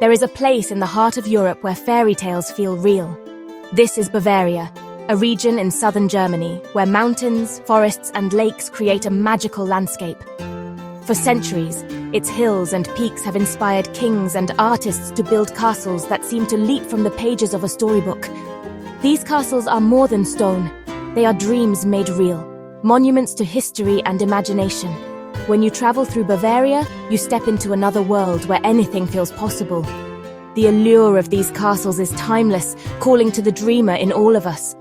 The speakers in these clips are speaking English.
There is a place in the heart of Europe where fairy tales feel real. This is Bavaria, a region in southern Germany where mountains, forests, and lakes create a magical landscape. For centuries, its hills and peaks have inspired kings and artists to build castles that seem to leap from the pages of a storybook. These castles are more than stone. They are dreams made real, monuments to history and imagination. When you travel through Bavaria, you step into another world where anything feels possible. The allure of these castles is timeless, calling to the dreamer in all of us.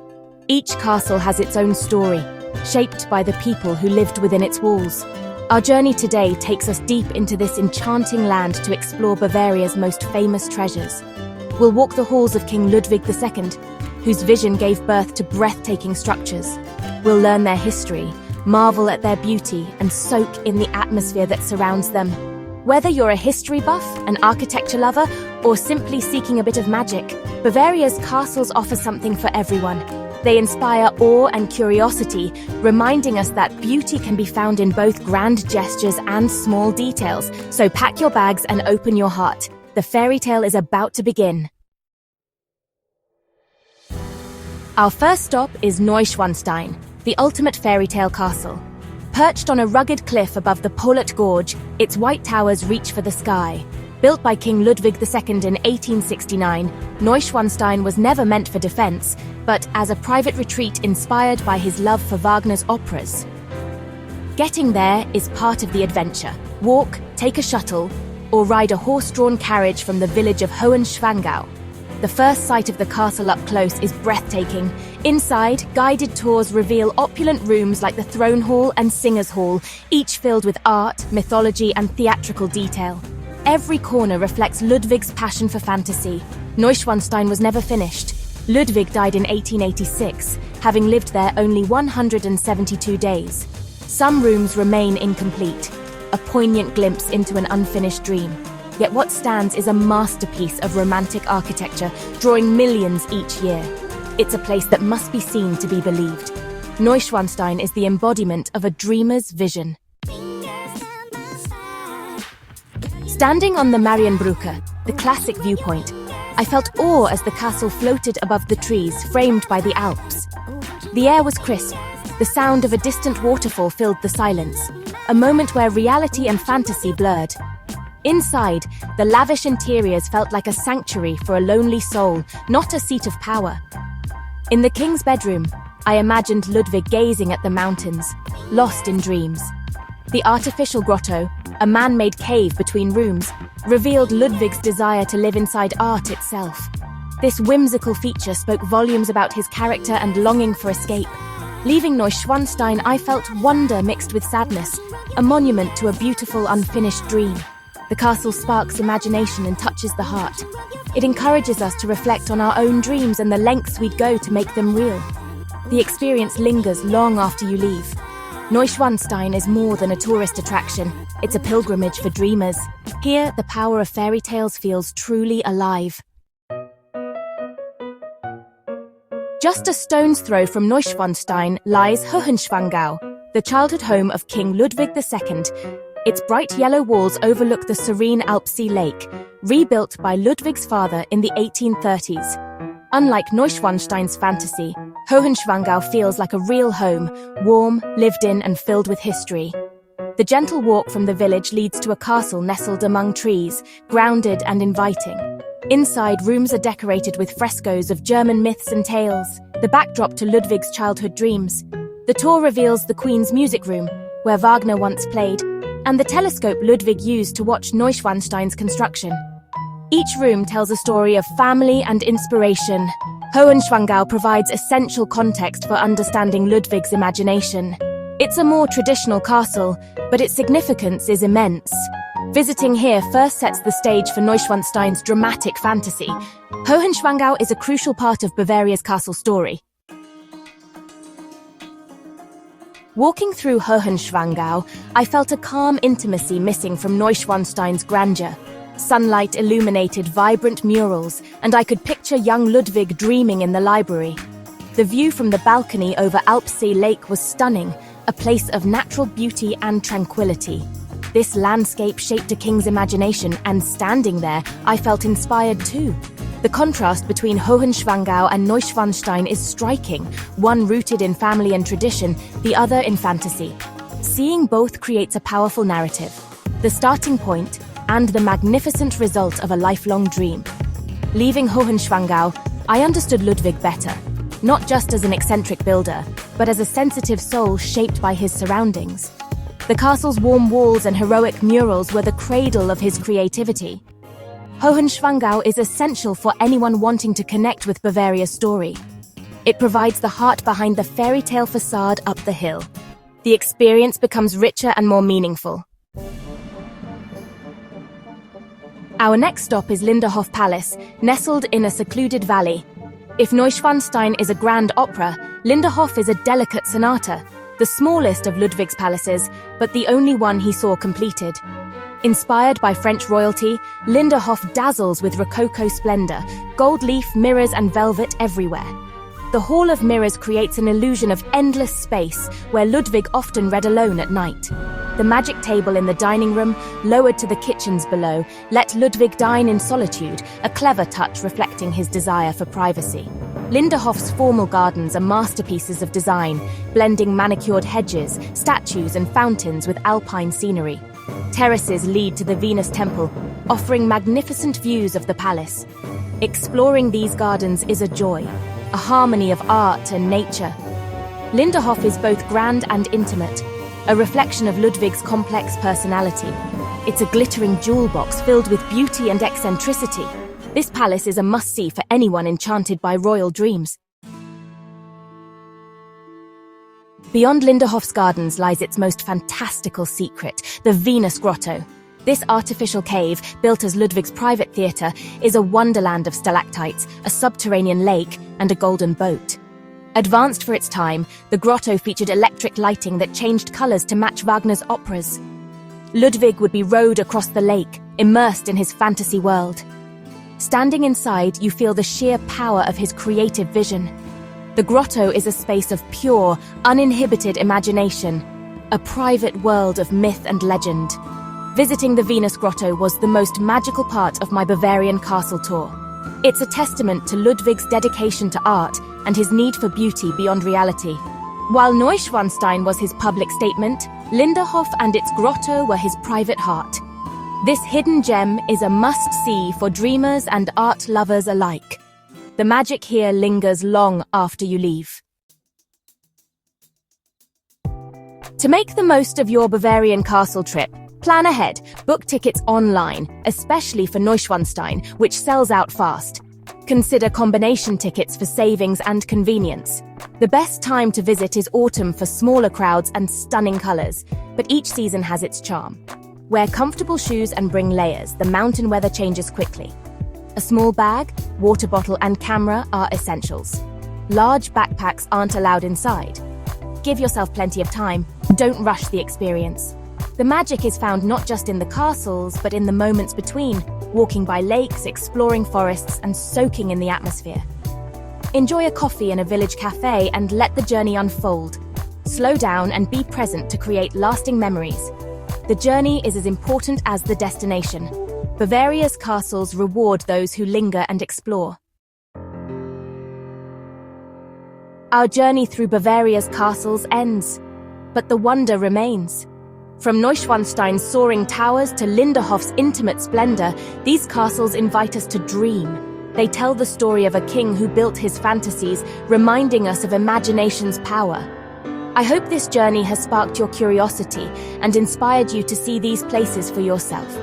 Each castle has its own story, shaped by the people who lived within its walls. Our journey today takes us deep into this enchanting land to explore Bavaria's most famous treasures. We'll walk the halls of King Ludwig II, whose vision gave birth to breathtaking structures. We'll learn their history, marvel at their beauty, and soak in the atmosphere that surrounds them. Whether you're a history buff, an architecture lover, or simply seeking a bit of magic, Bavaria's castles offer something for everyone. They inspire awe and curiosity, reminding us that beauty can be found in both grand gestures and small details. So pack your bags and open your heart. The fairy tale is about to begin. Our first stop is Neuschwanstein, the ultimate fairy tale castle. Perched on a rugged cliff above the Polat Gorge, its white towers reach for the sky. Built by King Ludwig II in 1869, Neuschwanstein was never meant for defense, but as a private retreat inspired by his love for Wagner's operas. Getting there is part of the adventure. Walk, take a shuttle, or ride a horse-drawn carriage from the village of Hohenschwangau. The first sight of the castle up close is breathtaking. Inside, guided tours reveal opulent rooms like the throne hall and singers' hall, each filled with art, mythology, and theatrical detail. Every corner reflects Ludwig's passion for fantasy. Neuschwanstein was never finished. Ludwig died in 1886, having lived there only 172 days. Some rooms remain incomplete, a poignant glimpse into an unfinished dream. Yet what stands is a masterpiece of romantic architecture, drawing millions each year. It's a place that must be seen to be believed. Neuschwanstein is the embodiment of a dreamer's vision. Standing on the Marienbrücke, the classic viewpoint, I felt awe as the castle floated above the trees framed by the Alps. The air was crisp. The sound of a distant waterfall filled the silence, a moment where reality and fantasy blurred. Inside, the lavish interiors felt like a sanctuary for a lonely soul, not a seat of power. In the king's bedroom, I imagined Ludwig gazing at the mountains, lost in dreams. The artificial grotto, a man-made cave between rooms, revealed Ludwig's desire to live inside art itself. This whimsical feature spoke volumes about his character and longing for escape. Leaving Neuschwanstein, I felt wonder mixed with sadness, a monument to a beautiful, unfinished dream. The castle sparks imagination and touches the heart. It encourages us to reflect on our own dreams and the lengths we'd go to make them real. The experience lingers long after you leave. Neuschwanstein is more than a tourist attraction. It's a pilgrimage for dreamers. Here, the power of fairy tales feels truly alive. Just a stone's throw from Neuschwanstein lies Hohenschwangau, the childhood home of King Ludwig II. Its bright yellow walls overlook the serene Alpsee Lake, rebuilt by Ludwig's father in the 1830s. Unlike Neuschwanstein's fantasy, Hohenschwangau feels like a real home, warm, lived in, and filled with history. The gentle walk from the village leads to a castle nestled among trees, grounded and inviting. Inside, rooms are decorated with frescoes of German myths and tales, the backdrop to Ludwig's childhood dreams. The tour reveals the Queen's music room, where Wagner once played, and the telescope Ludwig used to watch Neuschwanstein's construction. Each room tells a story of family and inspiration. Hohenschwangau provides essential context for understanding Ludwig's imagination. It's a more traditional castle, but its significance is immense. Visiting here first sets the stage for Neuschwanstein's dramatic fantasy. Hohenschwangau is a crucial part of Bavaria's castle story. Walking through Hohenschwangau, I felt a calm intimacy missing from Neuschwanstein's grandeur. Sunlight illuminated vibrant murals, and I could picture young Ludwig dreaming in the library. The view from the balcony over Alpsee Lake was stunning, a place of natural beauty and tranquility. This landscape shaped a king's imagination, and standing there, I felt inspired too. The contrast between Hohenschwangau and Neuschwanstein is striking, one rooted in family and tradition, the other in fantasy. Seeing both creates a powerful narrative, the starting point and the magnificent result of a lifelong dream. Leaving Hohenschwangau, I understood Ludwig better, not just as an eccentric builder, but as a sensitive soul shaped by his surroundings. The castle's warm walls and heroic murals were the cradle of his creativity. Hohenschwangau is essential for anyone wanting to connect with Bavaria's story. It provides the heart behind the fairy tale facade up the hill. The experience becomes richer and more meaningful. Our next stop is Linderhof Palace, nestled in a secluded valley. If Neuschwanstein is a grand opera, Linderhof is a delicate sonata, the smallest of Ludwig's palaces, but the only one he saw completed. Inspired by French royalty, Linderhof dazzles with rococo splendor, gold leaf, mirrors and velvet everywhere. The Hall of Mirrors creates an illusion of endless space, where Ludwig often read alone at night. The magic table in the dining room, lowered to the kitchens below, let Ludwig dine in solitude, a clever touch reflecting his desire for privacy. Linderhof's formal gardens are masterpieces of design, blending manicured hedges, statues and fountains with alpine scenery. Terraces lead to the Venus Temple, offering magnificent views of the palace. Exploring these gardens is a joy, a harmony of art and nature. Linderhof is both grand and intimate, a reflection of Ludwig's complex personality. It's a glittering jewel box filled with beauty and eccentricity. This palace is a must-see for anyone enchanted by royal dreams. Beyond Linderhof's gardens lies its most fantastical secret, the Venus Grotto. This artificial cave, built as Ludwig's private theatre, is a wonderland of stalactites, a subterranean lake, and a golden boat. Advanced for its time, the grotto featured electric lighting that changed colours to match Wagner's operas. Ludwig would be rowed across the lake, immersed in his fantasy world. Standing inside, you feel the sheer power of his creative vision. The grotto is a space of pure, uninhibited imagination, a private world of myth and legend. Visiting the Venus Grotto was the most magical part of my Bavarian castle tour. It's a testament to Ludwig's dedication to art and his need for beauty beyond reality. While Neuschwanstein was his public statement, Linderhof and its grotto were his private heart. This hidden gem is a must-see for dreamers and art lovers alike. The magic here lingers long after you leave. To make the most of your Bavarian castle trip, plan ahead, book tickets online, especially for Neuschwanstein, which sells out fast. Consider combination tickets for savings and convenience. The best time to visit is autumn for smaller crowds and stunning colors, but each season has its charm. Wear comfortable shoes and bring layers, the mountain weather changes quickly. A small bag, water bottle and camera are essentials. Large backpacks aren't allowed inside. Give yourself plenty of time, don't rush the experience. The magic is found not just in the castles, but in the moments between, walking by lakes, exploring forests, and soaking in the atmosphere. Enjoy a coffee in a village cafe and let the journey unfold. Slow down and be present to create lasting memories. The journey is as important as the destination. Bavaria's castles reward those who linger and explore. Our journey through Bavaria's castles ends, but the wonder remains. From Neuschwanstein's soaring towers to Linderhof's intimate splendor, these castles invite us to dream. They tell the story of a king who built his fantasies, reminding us of imagination's power. I hope this journey has sparked your curiosity and inspired you to see these places for yourself.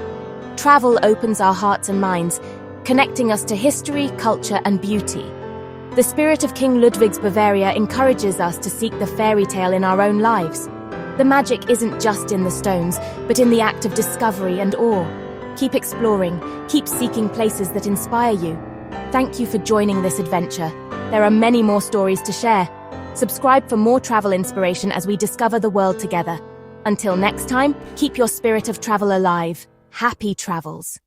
Travel opens our hearts and minds, connecting us to history, culture, and beauty. The spirit of King Ludwig's Bavaria encourages us to seek the fairy tale in our own lives. The magic isn't just in the stones, but in the act of discovery and awe. Keep exploring, keep seeking places that inspire you. Thank you for joining this adventure. There are many more stories to share. Subscribe for more travel inspiration as we discover the world together. Until next time, keep your spirit of travel alive. Happy travels.